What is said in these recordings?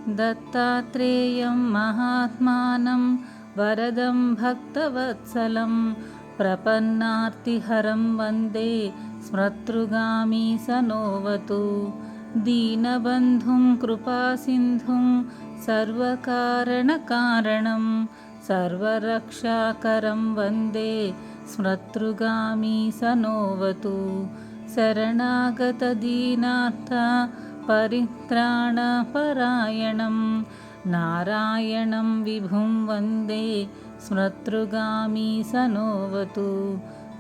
दत्तात्रेयं महात्मानं वरदं भक्तवत्सलं प्रपन्नार्तिहरं वन्दे स्मृतृगामी सनोवतु। दीनबन्धुं कृपासिन्धुं सर्वकारणकारणं सर्वरक्षाकरं वन्दे स्मृतृगामी सनोवतु। शरणागतदीनार्थ परित्राणपरायणं नारायणं विभुं वन्दे स्मृतृगामी सनोवतु।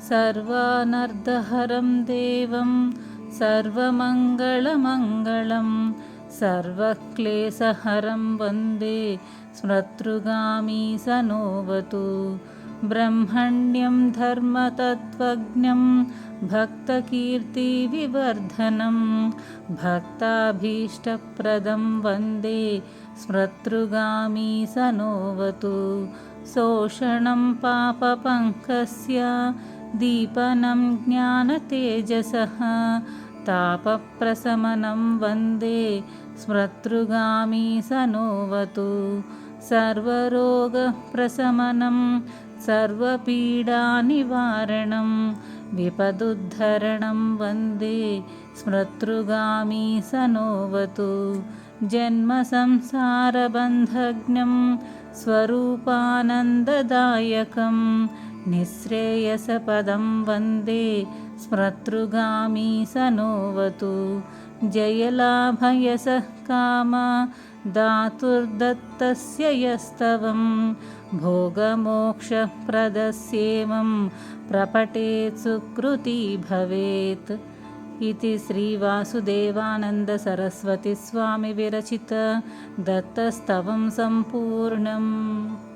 सर्वानर्धहरं देवं सर्वमङ्गलमङ्गलं सर्वक्लेशहरं वन्दे स्मृतृगामी सनोवतु। ब्रह्मण्यं धर्मतत्त्वज्ञं भक्तकीर्तिविवर्धनं भक्ताभीष्टप्रदं वन्दे स्मृतृगामी सनोवतु। शोषणं पापपङ्कस्य दीपनं ज्ञानतेजसः तापप्रशमनं वन्दे स्मृतृगामी सनोवतु। सर्वरोगप्रशमनं सर्वपीडानिवारणं विपदुद्धरणं वन्दे स्मृतृगामी सनोवतु। जन्मसंसारबन्धज्ञं स्वरूपानन्ददायकं निःश्रेयसपदं वन्दे स्मृतृगामी सनोवतु। जयलाभयशः काम दातुर्दत्तस्य यस्तवं भोगमोक्षप्रदस्येवं प्रपठेत् सुकृती भवेत्। इति श्रीवासुदेवानन्द सरस्वती स्वामी विरचित दत्तस्तवं सम्पूर्णम्।